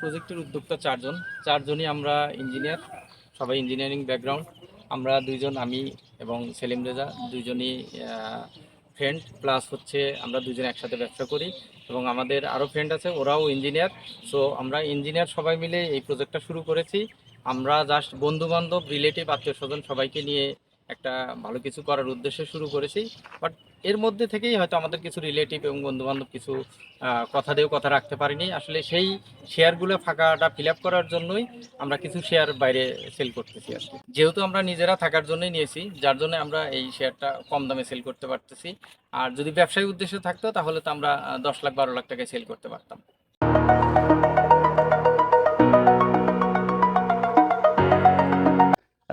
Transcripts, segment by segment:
প্রজেক্টের উদ্যোক্তা চারজনই আমরা ইঞ্জিনিয়ার, সবাই ইঞ্জিনিয়ারিং ব্যাকগ্রাউন্ড। আমরা দুইজন, আমি এবং সেলিম রেজা, দুইজনই ফ্রেন্ড, প্লাস হচ্ছে আমরা দুজন একসাথে ব্যবসা করি এবং আমাদের আরও ফ্রেন্ড আছে, ওরাও ইঞ্জিনিয়ার। সো আমরা ইঞ্জিনিয়ার সবাই মিলে এই প্রজেক্টটা শুরু করেছি। আমরা জাস্ট বন্ধুবান্ধব, রিলেটিভ, আত্মীয় স্বজন সবাইকে নিয়ে একটা ভালো কিছু করার উদ্দেশ্যে শুরু করেছি। বাট এর মধ্যে থেকেই হয়তো আমাদের কিছু রিলেটিভ এবং বন্ধুবান্ধব কিছু কথা দিয়েও কথা রাখতে পারিনি। আসলে সেই শেয়ারগুলো ফাঁকাটা ফিল আপ করার জন্যই আমরা কিছু শেয়ার বাইরে সেল করতেছি আর কি। যেহেতু আমরা নিজেরা থাকার জন্যই নিয়েছি, যার জন্য আমরা এই শেয়ারটা কম দামে সেল করতে পারতেছি। আর যদি ব্যবসায়িক উদ্দেশ্য থাকতো তাহলে তো আমরা 10 লাখ 12 লাখ টাকায় সেল করতে পারতাম।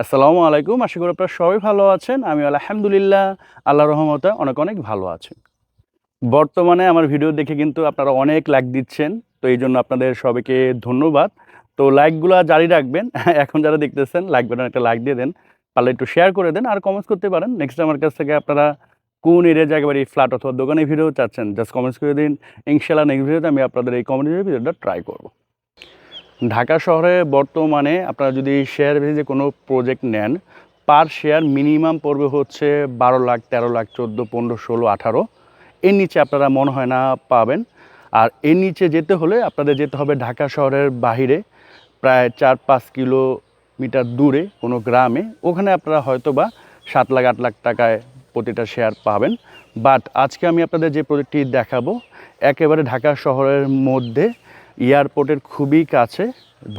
আসসালামু আলাইকুম। আশা করি আপনারা সবাই ভালো আছেন। আমি আলহামদুলিল্লাহ আল্লাহর রহমতে অনেক অনেক ভালো আছি। বর্তমানে আমার ভিডিও দেখে কিন্তু আপনারা অনেক লাইক দিচ্ছেন, তো এই জন্য আপনাদের সবাইকে ধন্যবাদ। তো লাইকগুলো জারি রাখবেন। এখন যারা দেখতেছেন লাইক বাটন একটা লাইক দিয়ে দেন, পারলে একটু শেয়ার করে দেন আর কমেন্টস করতে পারেন। নেক্সট আমার কাছ থেকে আপনারা কোন এরিয়া জায়গা বাড়ি, ফ্ল্যাট অথবা দোকানে ভিডিও চাচ্ছেন জাস্ট কমেন্টস করে দিন। ইনশাআল্লাহ নেক্সট ভিডিওতে আমি আপনাদের এই কমেন্টের ভিডিওটা ট্রাই করব। ঢাকা শহরে বর্তমানে আপনারা যদি শেয়ার বেসিসে কোনো প্রজেক্ট নেন, পার শেয়ার মিনিমাম পড়বে হচ্ছে 12 লাখ, 13 লাখ, 14, 15, 16, 18। এর নিচে আপনারা মনে হয় না পাবেন। আর এর নিচে যেতে হলে আপনাদের যেতে হবে ঢাকা শহরের বাহিরে, প্রায় 4-5 কিলোমিটার দূরে কোনো গ্রামে। ওখানে আপনারা হয়তো বা 7 লাখ 8 লাখ টাকায় প্রতিটা শেয়ার পাবেন। বাট আজকে আমি আপনাদের যে প্রজেক্টটি দেখাবো একেবারে ঢাকা শহরের মধ্যে, এয়ারপোর্টের খুবই কাছে,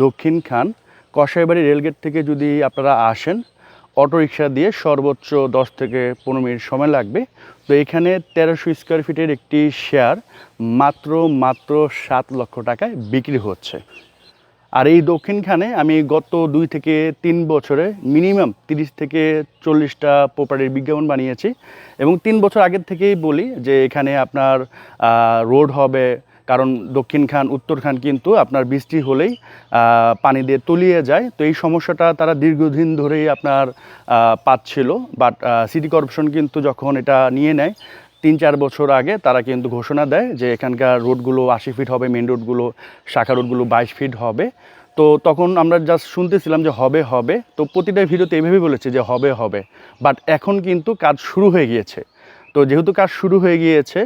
দক্ষিণ খান কসাইবাড়ি রেলগেট থেকে যদি আপনারা আসেন অটোরিকশা দিয়ে সর্বোচ্চ 10 থেকে 15 মিনিট সময় লাগবে। তো এখানে 1300 স্কোয়ার ফিটের একটি শেয়ার মাত্র 7 লক্ষ টাকায় বিক্রি হচ্ছে। আর এই দক্ষিণখানে আমি গত 2 থেকে 3 বছরে মিনিমাম 30 থেকে 40টা প্রপার্টির বিজ্ঞাপন বানিয়েছি এবং 3 বছর আগের থেকেই বলি যে এখানে আপনার রোড হবে, কারণ দক্ষিণ খান উত্তর খান কিন্তু আপনার বৃষ্টি হলেই পানি দিয়ে তলিয়ে যায়। তো এই সমস্যাটা তারা দীর্ঘদিন ধরেই আপনার পাচ্ছিল। বাট সিটি কর্পোরেশন কিন্তু যখন এটা নিয়ে নেয় 3-4 বছর আগে, তারা কিন্তু ঘোষণা দেয় যে এখানকার রোডগুলো 80 ফিট হবে, মেন রোডগুলো, শাখা রোডগুলো 22 ফিট হবে। তো তখন আমরা জাস্ট শুনতেছিলাম যে হবে। তো প্রতিটা ভিডিওতে এইভাবেই বলেছে যে হবে। বাট এখন কিন্তু কাজ শুরু হয়ে গিয়েছে। তো যেহেতু কাজ শুরু হয়ে গিয়েছে,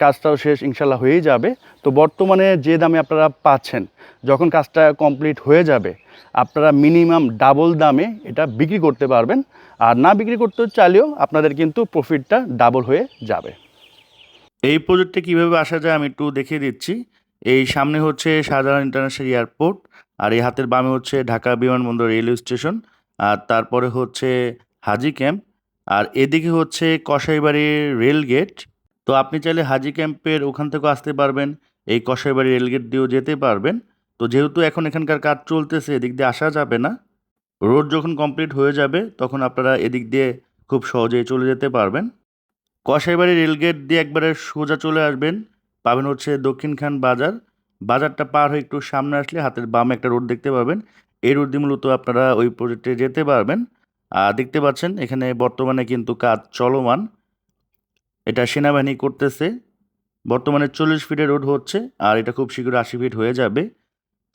কাজটাও শেষ ইনশাল্লাহ হয়েই যাবে। তো বর্তমানে যে দামে আপনারা পাচ্ছেন, যখন কাজটা কমপ্লিট হয়ে যাবে আপনারা মিনিমাম ডাবল দামে এটা বিক্রি করতে পারবেন। আর না বিক্রি করতে চাইলেও আপনাদের কিন্তু প্রফিটটা ডাবল হয়ে যাবে। এই প্রজেক্টে কীভাবে আসা যায় আমি একটু দেখিয়ে দিচ্ছি। এই সামনে হচ্ছে শাহজালাল ইন্টারন্যাশনাল এয়ারপোর্ট, আর এই হাতের বামে হচ্ছে ঢাকা বিমানবন্দর রেলওয়ে স্টেশন, আর তারপরে হচ্ছে হাজি ক্যাম্প, আর এদিকে হচ্ছে কসাইবাড়ির রেল গেট। তো আপনি চাইলে হাজি ক্যাম্পের ওখান থেকেও আসতে পারবেন, এই কসাইবাড়ি রেল গেট দিয়েও যেতে পারবেন। তো যেহেতু এখন এখানকার কাজ চলতেছে, এদিক দিয়ে আসা যাবে না। রোড যখন কমপ্লিট হয়ে যাবে তখন আপনারা এদিক দিয়ে খুব সহজেই চলে যেতে পারবেন। কসাইবাড়ি রেলগেট দিয়ে একবারে সোজা চলে আসবেন, পাবেন হচ্ছে দক্ষিণখান বাজার। বাজারটা পার হয়ে একটু সামনে আসলে হাতের বামে একটা রোড দেখতে পাবেন। এই রোড দিয়ে মূলত আপনারা ওই প্রজেক্টে যেতে পারবেন। আর দেখতে পাচ্ছেন এখানে বর্তমানে কিন্তু কাজ চলমান, এটা সেনাবাহিনী করতেছে। বর্তমানে 40 ফিটের রোড হচ্ছে, আর এটা খুব শীঘ্র 80 ফিট হয়ে যাবে।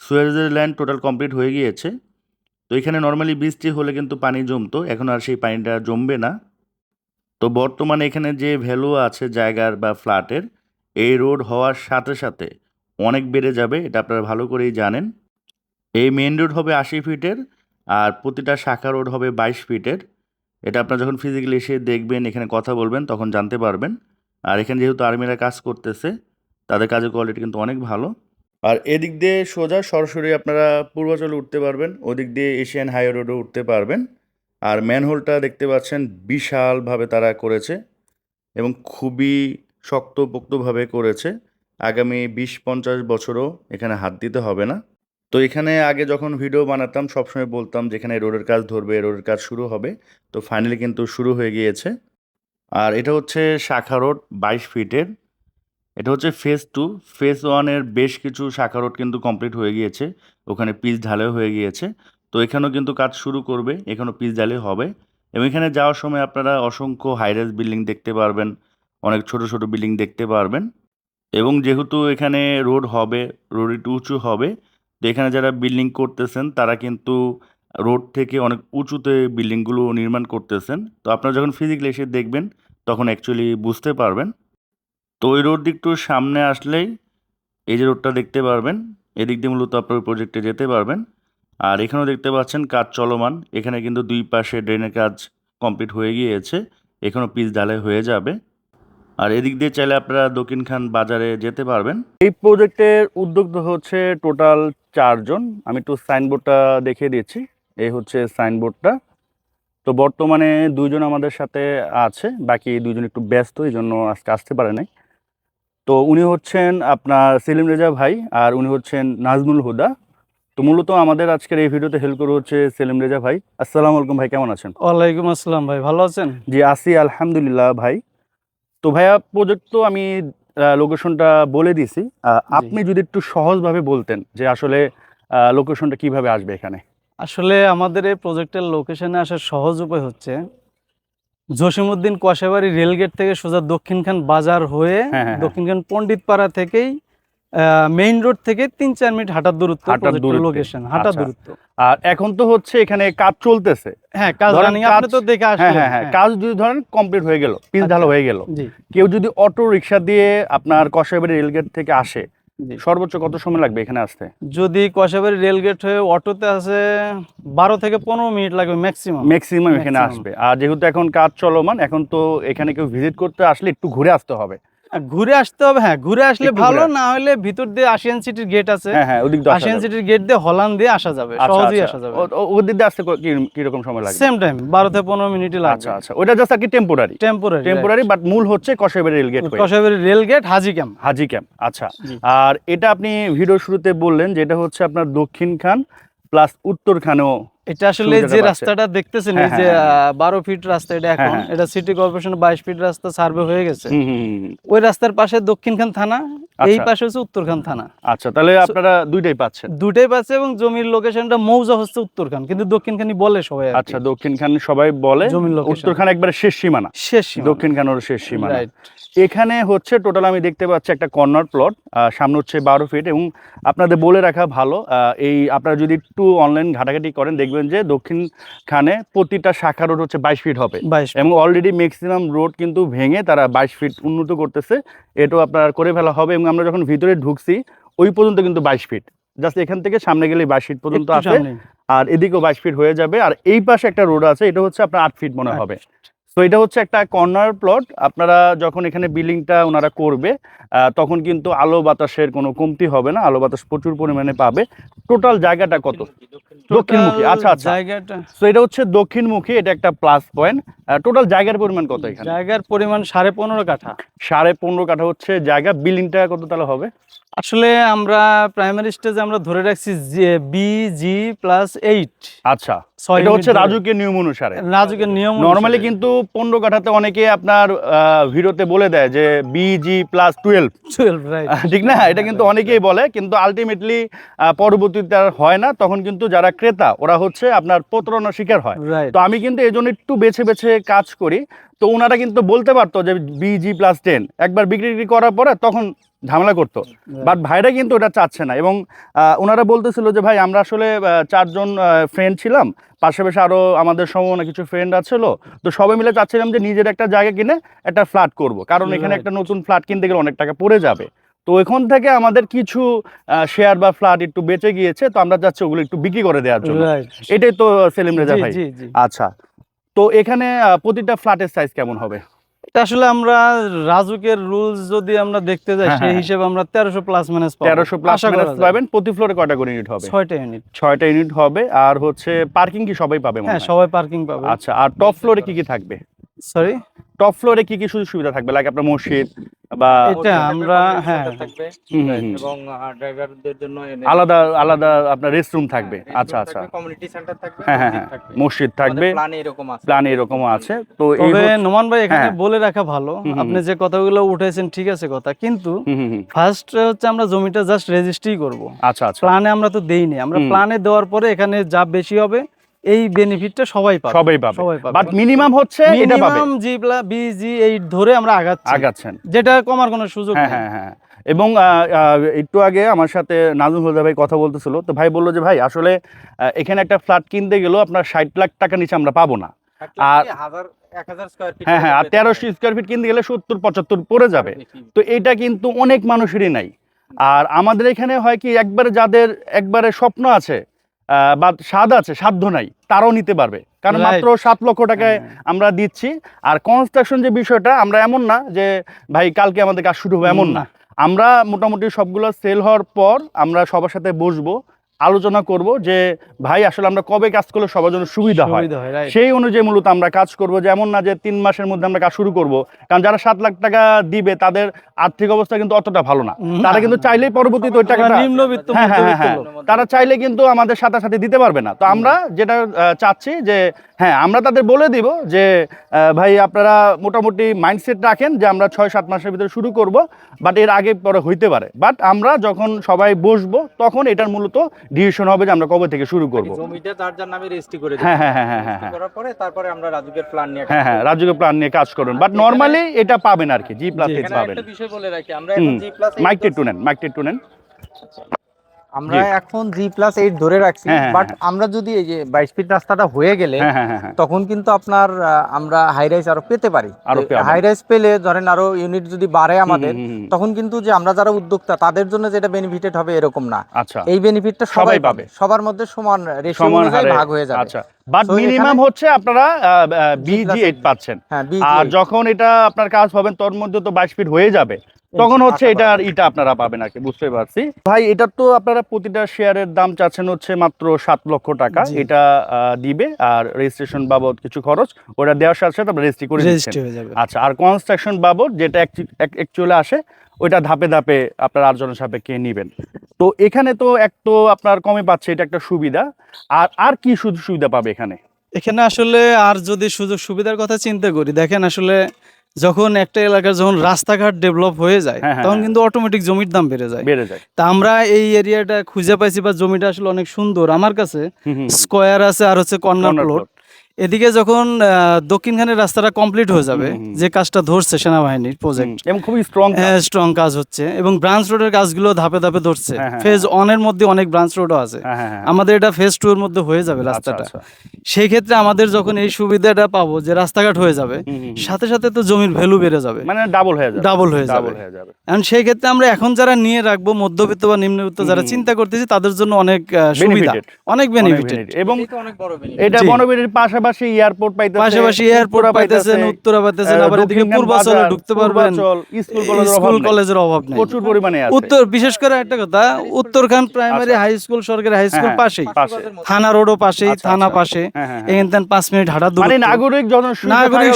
সুয়েজের ল্যান্ড টোটাল কমপ্লিট হয়ে গিয়েছে। তো এখানে নর্মালি বৃষ্টি হলে কিন্তু পানি জমতো, এখন আর সেই পানিটা জমবে না। তো বর্তমানে এখানে যে ভ্যালু আছে জায়গার বা ফ্ল্যাটের, এই রোড হওয়ার সাথে সাথে অনেক বেড়ে যাবে, এটা আপনারা ভালো করেই জানেন। এই মেন রোড হবে 80 ফিটের, আর প্রতিটা শাখা রোড হবে 22 ফিটের। এটা আপনারা যখন ফিজিক্যালি এসে দেখবেন, এখানে কথা বলবেন, তখন জানতে পারবেন। আর এখানে যেহেতু আর্মিরা কাজ করতেছে, তাদের কাজের কোয়ালিটি কিন্তু অনেক ভালো। আর এদিক দিয়ে সোজা সরাসরি আপনারা পূর্বাচলে উঠতে পারবেন, ওদিক দিয়ে এশিয়ান হাইওয়ে রোডও উঠতে পারবেন। আর ম্যানহোলটা দেখতে পাচ্ছেন বিশালভাবে তারা করেছে এবং খুবই শক্তপোক্তভাবে করেছে। আগামী 20-50 বছরও এখানে হাত দিতে হবে না। তো এখানে আগে যখন ভিডিও বানাতাম সবসময় বলতাম যেখানে রোডের কাজ ধরবে, রোডের কাজ শুরু হবে। তো ফাইনালি কিন্তু শুরু হয়ে গিয়েছে। আর এটা হচ্ছে শাখা রোড 22 ফিটের। এটা হচ্ছে ফেজ 2। ফেজ 1 এর বেশ কিছু শাখা রোড কিন্তু কমপ্লিট হয়ে গিয়েছে, ওখানে পিচ ঢালাই হয়ে গিয়েছে। তো এখানেও কিন্তু কাজ শুরু করবে, এখানেও পিচ ঢালাই হবে। এবং এখানে যাওয়ার সময় আপনারা অসংখ্য হাইরাইজ বিল্ডিং দেখতে পারবেন, অনেক ছোট বিল্ডিং দেখতে পারবেন। এবং যেহেতু এখানে রোড হবে, রোড একটু উঁচু হবে, তো এখানে যারা বিল্ডিং করতেছেন তারা কিন্তু রোড থেকে অনেক উঁচুতে বিল্ডিংগুলো নির্মাণ করতেছেন। তো আপনারা যখন ফিজিক্যালি এসে দেখবেন তখন অ্যাকচুয়ালি বুঝতে পারবেন। তো ওই রোড একটু সামনে আসলেই এই যে রোডটা দেখতে পারবেন, এদিক দিয়ে মূলত আপনার প্রজেক্টে যেতে পারবেন। আর এখানেও দেখতে পাচ্ছেন কাজ চলমান। এখানে কিন্তু ২ পাশে ড্রেনের কাজ কমপ্লিট হয়ে গিয়েছে। এখনও পিচ ঢালাই হয়ে যাবে। আর এদিক দিয়ে চাইলে আপনারা দক্ষিণখান বাজারে যেতে পারবেন। এই প্রজেক্টের উদ্যোক্তা হচ্ছে টোটাল ৪ জন। আমি একটু সাইনবোর্ডটা দেখিয়ে দিচ্ছি। এই হচ্ছে সাইনবোর্ডটা। তো বর্তমানে ২ জন আমাদের সাথে আছে, বাকি ২ জন একটু ব্যস্ত, এই জন্য আজকে আসতে পারে নাই। তো উনি হচ্ছেন আপনার সেলিম রেজা ভাই, আর উনি হচ্ছেন নাজমুল হুদা। তো মূলত আমাদের আজকের এই ভিডিওতে হেল্প করবে হচ্ছে সেলিম রেজা ভাই। আসসালামু আলাইকুম ভাই, কেমন আছেন? ওয়ালাইকুম আসসালাম ভাই, ভালো আছেন? জি আছি আলহামদুলিল্লাহ ভাই। তো ভাইয়া প্রজেক্ট তো আমি লোকেশনটা বলে দিছি। আপনি যদি একটু সহজভাবে বলতেন যে আসলে লোকেশনটা কিভাবে আসবে এখানে? আসলে আমাদের এই প্রজেক্টের লোকেশনে আসার সহজ উপায় হচ্ছে জসিমউদ্দিন কসাইবাড়ি রেলগেট থেকে সোজা দক্ষিণখান বাজার হয়ে হ্যাঁ, হ্যাঁ। দক্ষিণখান পণ্ডিতপাড়া থেকেই মেইন রোড থেকে ৩-৪ মিনিট হাঁটার দূরত্ব প্রজেক্টের লোকেশন, হাঁটার আচ্ছা। দূরত্ব। আর এখন তো হচ্ছে এখানে কাজ চলতেছে। হ্যাঁ, কাজ ধরেন রানিং, আপনি তো দেখে হ্যাঁ আসলেন। হ্যাঁ হ্যাঁ, কাজ যদি ধরেন কমপ্লিট হয়ে গেল, পিচ ঢালা আচ্ছা। হয়ে গেল, জি কেউ যদি অটো রিক্সা দিয়ে আপনার কসাইবাড়ি রেলগেট থেকে আসে, জি। সর্বোচ্চ কত সময় লাগবে এখানে আসতে? যদি কসাইবাড়ি রেলগেট হয়ে অটোতে আসে ১২ থেকে ১৫ মিনিট লাগবে ম্যাক্সিমাম। ম্যাক্সিমাম এখানে Maximum। আসবে। আর যেহেতু এখন কাজ চলমান, এখন তো এখানে কেউ ভিজিট করতে আসলে একটু ঘুরে আসতে হবে। ঘুরে আসতে হবে, হ্যাঁ ঘুরে আসলে একটু ভালো, ঘুরে। না হলে ভিতর দিয়ে আশিয়ান সিটির গেট আছে, হ্যাঁ হ্যাঁ, ওদিক দিয়ে আসা আশিয়ান যাবে। সিটির গেট দিয়ে হলান দিয়ে আসা যাবে, আচ্ছা সহজেই আচ্ছা, আসা যাবে। ওদিক দিয়ে আসতে কিরকম সময় লাগবে? সেম টাইম ১২ থেকে ১৫ মিনিটই লাগবে। আচ্ছা আচ্ছা, ওইটা জাস্ট আর কি টেম্পোরারি টেম্পোরারি বাট মূল হচ্ছে কসাইবাড়ি রেলগেট হয়ে কসাইবাড়ি রেলগেট হাজি ক্যাম্প। হাজি ক্যাম্প। আচ্ছা। জি। আর এটা আপনি ভিডিও শুরুতে বললেন যে এটা হচ্ছে আপনার দক্ষিণ খান প্লাস উত্তর খানেও। এটা আসলে সুবিধাটা যে পাচ্ছে। রাস্তাটা দেখতেছেন, হ্যাঁ, এই যে হ্যাঁ, ১২ ফিট রাস্তা, এটা এখন হ্যাঁ। এটা সিটি কর্পোরেশনের ২২ ফিট রাস্তা সার্ভে হয়ে গেছে। হুম হুম হুম, হুম। ওই রাস্তার পাশে দক্ষিণখান থানা, এই আচ্ছা। পাশে হচ্ছে উত্তরখান থানা। আচ্ছা, তাহলে আপনারা দুইটাই পাচ্ছেন। দুটাই পাচ্ছে এবং জমির লোকেশনটা মৌজা হচ্ছে উত্তরখান, কিন্তু দক্ষিণখানি বলে সবাই আর কি। আচ্ছা, দক্ষিণ খান সবাই বলে, জমির location। উত্তর খান একবারে শেষ সীমানা, শেষ সীমানা। দক্ষিণ খান ওর শেষ সীমানা। রাইট। এখানে হচ্ছে টোটাল আমি দেখতে পাচ্ছি একটা কর্নার প্লট, সামনে হচ্ছে ১২ ফিট, এবং আপনাদের বলে রাখা ভালো, এই আপনারা যদি একটু অনলাইন ঘাটাঘাটি করেন দেখবেন যে দক্ষিণ খানে প্রতিটা শাখা রোড হচ্ছে ২২ ফিট হবে, ২২ এবং অলরেডি ম্যাক্সিমাম রোড কিন্তু ভেঙে তারা ২২ ফিট উন্নত করতেছে। এটাও আপনার করে ফেলা হবে, এবং আমরা যখন ভিতরে ঢুকছি ওই পর্যন্ত কিন্তু ২২ ফিট, জাস্ট এখান থেকে সামনে গেলে ২২ ফিট পর্যন্ত একটু আছে, সামনে। আর এদিকেও ২২ ফিট হয়ে যাবে। আর এই পাশে একটা রোড আছে, এটা হচ্ছে আপনার ৮ ফিট মনে হবে। তো এটা হচ্ছে একটা কর্নার প্লট। আপনারা যখন এখানে বিল্ডিংটা ওনারা করবে তখন কিন্তু আলো বাতাসের কোনো কমতি হবে না, আলো বাতাস প্রচুর পরিমাণে পাবে। টোটাল জায়গাটা কত? দক্ষিণমুখী। আচ্ছা আচ্ছা, জায়গাটা, তো এটা হচ্ছে দক্ষিণমুখী, এটা একটা প্লাস পয়েন্ট। টোটাল জায়গার পরিমাণ কত এখানে? জায়গার পরিমাণ ১৫.৫ কাঠা। ১৫.৫ কাঠা হচ্ছে জায়গা। বিল্ডিংটা কত তাহলে হবে? আসলে আমরা প্রাইমারি স্টেজে আমরা ধরে রাখছি যে BG+8। আচ্ছা, ৬ এটা হচ্ছে ইউনিট ধরে। রাজুকের নিয়ম অনুসারে। রাজুকের নিয়ম নরমালি অনুসারে। কিন্তু ১৫ কাঠাতে অনেকে আপনার ভিডিওতে বলে দেয় যে BG+12, 12, রাইট। ঠিক না? এটা কিন্তু অনেকেই বলে, কিন্তু আলটিমেটলি পরবর্তীতে আর হয় না। তখন কিন্তু যারা ক্রেতা ওরা হচ্ছে আপনার প্রতারণার শিকার হয়। রাইট। তো আমি কিন্তু এই জন্য একটু বেছে বেছে কাজ করি। তো ওনারা কিন্তু বলতে পারতো যে BG+10, একবার বিক্রি করার পরে তখন ঝামেলা করতো, বাট ভাইরা কিন্তু ওটা চাচ্ছে না। এবং ওনারা বলতেছিল যে ভাই আমরা আসলে ৪ জন ফ্রেন্ড ছিলাম, পাশাপাশি আরও আমাদের সময় কিছু ফ্রেন্ড আছিল, তো সবাই মিলে চাচ্ছিলাম যে নিজের একটা জায়গা কিনে একটা ফ্ল্যাট করব, কারণ এখানে Right. একটা নতুন ফ্ল্যাট কিনতে গেলে অনেক টাকা পড়ে যাবে। তো এখান থেকে আমাদের কিছু শেয়ার বা ফ্ল্যাট একটু বেঁচে গিয়েছে, তো আমরা চাচ্ছি ওগুলো একটু বিক্রি করে দেওয়ার জন্য। রাইট। এটাই তো সেলিম রেজা জি ভাই। জি জি। আচ্ছা, তো এখানে প্রতিটা ফ্ল্যাটের সাইজ কেমন হবে? এটা আসলে আমরা রাজুকের রুলস যদি আমরা দেখতে যাই, হ্যাঁ, সেই হ্যাঁ। হিসেবে আমরা ১৩০০ প্লাস মাইনাস পাবো। ১৩০০ প্লাস আশা করা মাইনাস যায়। পাবেন। প্রতি ফ্লোরে কয়টা করে ইউনিট হবে? ৬টা ইউনিট। ৬টা ইউনিট হবে। আর হচ্ছে পার্কিং কি সবাই পাবে মনে হ্যাঁ, হয়? সবাই পার্কিং পাবে। আচ্ছা, আর টপ ফ্লোরে কি কি থাকবে? সরি, টপ ফ্লোরে কি কি সুযোগ সুবিধা থাকবে, লাইক আপনার মসজিদ বা এটা আমরা হ্যাঁ থাকবে, হুম, হুম, হুম। এবং ড্রাইভারদের জন্য আলাদা আলাদা আপনার রেস্টরুম থাকবে? আচ্ছা আচ্ছা, কমিউনিটি সেন্টার থাকবে, হ্যাঁ হ্যাঁ হ্যাঁ, মসজিদ থাকবে, প্ল্যানে এরকম আছে, প্ল্যান এরকমও আছে। তো এই তবে নোমান ভাই এখানে হ্যাঁ। বলে রাখা ভালো, হুম, হুম, আপনি যে কথাগুলো উঠেছেন ঠিক আছে কথা, কিন্তু হুম হুম হুম, ফার্স্ট হচ্ছে আমরা জমিটা জাস্ট রেজিস্ট্রি করব। আচ্ছা আচ্ছা, প্ল্যানে আমরা তো দেইনি, আমরা হুম। প্ল্যানে দেওয়ার পরে এখানে যা বেশি হবে এই বেনিফিটটা সবাই পাবে। সবাই পাবে, সবাই পাবে। বাট মিনিমাম হচ্ছে এটা পাবে, মিনিমাম BG8 ধরে আমরা আগাচ্ছি, আগাচ্ছেন। যেটা কমার কোনো সুযোগ হ্যাঁ নেই। হ্যাঁ হ্যাঁ, এবং একটু আগে আমার সাথে নাজমুল হুদা ভাই কথা বলতেছিল, তো ভাই বললো যে ভাই আসলে এখানে একটা ফ্ল্যাট কিনতে গেলেও আপনার 60 লাখ টাকা নিচে আমরা পাবো না। আর হ্যাঁ হ্যাঁ, আর 1300 স্কোয়ার ফিট কিনতে গেলে 70-75 পড়ে যাবে। তো এটা কিন্তু অনেক মানুষেরই নাই। আর আমাদের এখানে হয় কি, একবারে যাদের একবারে স্বপ্ন আছে বা স্বাদ আছে, সাধ্য নাই, তারাও নিতে পারবে, কারণ মাত্র 7 লক্ষ টাকায় আমরা দিচ্ছি। আর কনস্ট্রাকশন যে বিষয়টা, আমরা এমন না যে ভাই কালকে আমাদের কাজ শুরু হবে, এমন না। আমরা মোটামুটি সবগুলো সেল হওয়ার পর আমরা সবার সাথে বসবো, আলোচনা করব যে ভাই আসলে আমরা কবে কাজ করলে সবার জন্য সুবিধা হয়, সেই অনুযায়ী মূলত আমরা কাজ করব। যেমন না যে 3 মাসের মধ্যে আমরা কাজ শুরু করব, কারণ যারা 7 লাখ টাকা দিবে তাদের আর্থিক অবস্থা কিন্তু অতটা ভালো না। তারা কিন্তু চাইলেই পরবর্তীতে ওই টাকাটা নিম্নবিত্ত তারা চাইলে কিন্তু আমাদের সাথে সাথে দিতে পারবে না। তো আমরা যেটা চাচ্ছি যে হ্যাঁ, আমরা তাদের বলে দিব যে ভাই আপনারা মোটামুটি মাইন্ডসেট রাখেন যে আমরা 6-7 মাসের ভিতরে শুরু করব, বাট এর আগে পরে হইতে পারে। বাট আমরা যখন সবাই বসবো তখন এটার মূলত ডিসিশন হবে যে আমরা কবে থেকে শুরু করব। জমিটা যার যার নামে রেজিস্ট্রি করে হ্যাঁ হ্যাঁ হ্যাঁ হ্যাঁ হ্যাঁ, করার পরে তারপরে আমরা রাজুকের প্ল্যান নিয়ে হ্যাঁ হ্যাঁ, রাজুকের প্ল্যান নিয়ে কাজ করুন। বাট নরমালি এটা পাবেন আর কি, G+ পাবেন। একটা বিষয় বলে রাখি, আমরা এখন G+8 মাইকটা একটু নেন। আমরা এখন G+8 ধরে রাখছি, বাট আমরা যদি এই যে 22 ফিট রাস্তাটা হয়ে গেলে তখন কিন্তু আপনার আমরা হাই রাইজ আরো পেতে পারি। হাই রাইজ পেলে ধরেন আরো ইউনিট যদি বাড়ে আমাদের, তখন কিন্তু যে আমরা যারা উদ্যোক্তা তাদের জন্য যেটা বেনিফিটেড হবে এরকম না। আচ্ছা, এই বেনিফিটটা সবাই পাবে, সবার মধ্যে সমান রেশিও অনুযায়ী ভাগ হয়ে যাবে। আচ্ছা, বাট মিনিমাম হচ্ছে আপনারা BG8 পাচ্ছেন। আর যখন এটা আপনার কাজ হবেন তোর মধ্যে তো 22 ফিট হয়ে যাবে, তখন হচ্ছে এটা আপনারা পাবেন আর কি, বুঝতে পারছি। ভাই এটা তো আপনারা প্রতিটা শেয়ারের দাম চাচ্ছেন হচ্ছে মাত্র 7 লক্ষ টাকা, এটা দিবে। আর রেজিস্ট্রেশন বাবদ কিছু খরচ, ওটা দেওয়ার সাথে সাথে আপনারা রেজিস্ট্রি করে দিচ্ছেন। আচ্ছা, আর কনস্ট্রাকশন বাবদ যেটা অ্যাকচুয়ালি আসে ওইটা ধাপে ধাপে আপনার আলোচনার সাপেক্ষে নেবেন। তো এখানে তো আপনার কমে পাচ্ছে, এটা একটা সুবিধা। আর কি সুবিধা পাবে এখানে? এখানে আসলে আর যদি সুযোগ সুবিধার কথা চিন্তা করি, দেখেন আসলে যখন একটা এলাকার যখন রাস্তাঘাট ডেভেলপ হয়ে যায় তখন কিন্তু অটোমেটিক জমির দাম বেড়ে যায়। তা আমরা এই এরিয়াটা খুঁজে পাইছি, বা জমিটা আসলে অনেক সুন্দর আমার কাছে, স্কোয়ার আছে আর হচ্ছে কর্নার প্লট। এদিকে যখন দক্ষিণখানের রাস্তাটা কমপ্লিট হয়ে যাবে, যে কাজটা ধরছে সেনাবাহিনীর প্রজেক্ট, এবং খুবই স্ট্রং কাজ হচ্ছে, এবং ব্রাঞ্চ রোডের কাজগুলো ধাপে ধাপে ধরছে। ফেজ 1 এর মধ্যে অনেক ব্রাঞ্চ রোডও আছে, আমাদের এটা ফেজ 2 এর মধ্যে হয়ে যাবে রাস্তাটা। সেই ক্ষেত্রে আমাদের যখন এই সুবিধাটা পাবো যে রাস্তাঘাট হয়ে যাবে, সাথে সাথে তো জমির ভ্যালু বেড়ে যাবে, মানে ডাবল হয়ে যাবে। কারণ সেই ক্ষেত্রে আমরা এখন যারা নিয়ে রাখবো, মধ্যবিত্ত বা নিম্নবিত্ত যারা চিন্তা করতেছি, তাদের জন্য অনেক সুবিধা, অনেক বেনিফিটেড। এবং এটা বড় বেনিফিট, পাশাপাশি এয়ারপোর্ট পাইতেছেন, উত্তরা পাইতেছেন, আবার এদিকে পূর্বাচলে ঢুকতে পারবেন, স্কুল কলেজের অভাব নেই, প্রচুর পরিমাণে আছে। উত্তর, বিশেষ করে একটা কথা, উত্তরখান প্রাইমারি হাই স্কুল, সরকারি হাই স্কুল পাশেই, থানা রোডও পাশেই, থানা পাশে, এখানে 5 মিনিট হাঁটা দূর। মানে নাগরিক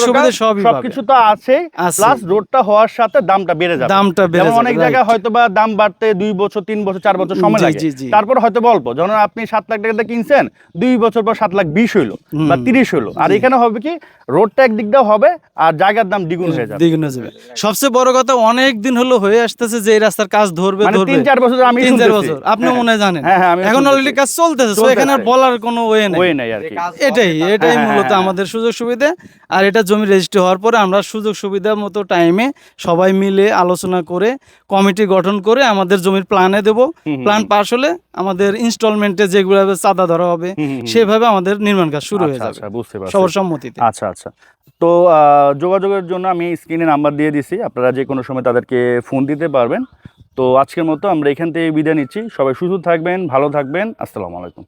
সুবিধা সবকিছু তো আছে, প্লাস রোডটা হওয়ার সাথে দামটা বেড়ে যাবে। যেমন অনেক জায়গায় হয়তো বা দাম বাড়তে 2 বছর, 3 বছর, 4 বছর সময় লাগে, তারপর হয়তো অল্প, যখন আপনি 7 লাখ টাকাতে কিনছেন, 2 বছর পর 7,20,000 হইলো বা 30 হইলো। আর এখানে হবে কি, রোডটা একদিক দিয়ে হবে আর জায়গার দাম দ্বিগুণ হয়ে যাবে। সবচেয়ে বড় কথা, অনেক দিন হলো হয়ে আসতেছে যে এই রাস্তার কাজ ধরবে, 3-4 বছর, আমি 3-4 বছর, আপনি মনে হয় জানেন, এখন অলরেডি কাজ চলতেছে, তো এখানে বলার কোনো ওয়ে নাই আর কি। এটাই মূলত আমাদের সুযোগ সুবিধা। আর এটা জমি রেজিস্ট্রি হওয়ার পরে আমরা সুযোগ সুবিধা মতো টাইমে সবাই মিলে আলোচনা করে কমিটি গঠন করে আমাদের জমির প্ল্যানে দেব। প্ল্যান পাস হলে আমাদের ইনস্টলমেন্টে যেগুলো চাঁদা ধরা হবে, সেভাবে আমাদের নির্মাণ কাজ শুরু হয়ে যাবে সবার সম্মতিতে। আচ্ছা, তো যোগাযোগের জন্য আমি স্ক্রিনে নাম্বার দিয়ে দিছি, আপনারা যে কোনো সময় তাদেরকে ফোন দিতে পারবেন। তো আজকের মতো আমরা এখান থেকে বিদায় নিচ্ছি। সবাই সুস্থ থাকবেন, ভালো থাকবেন। আসসালামু আলাইকুম।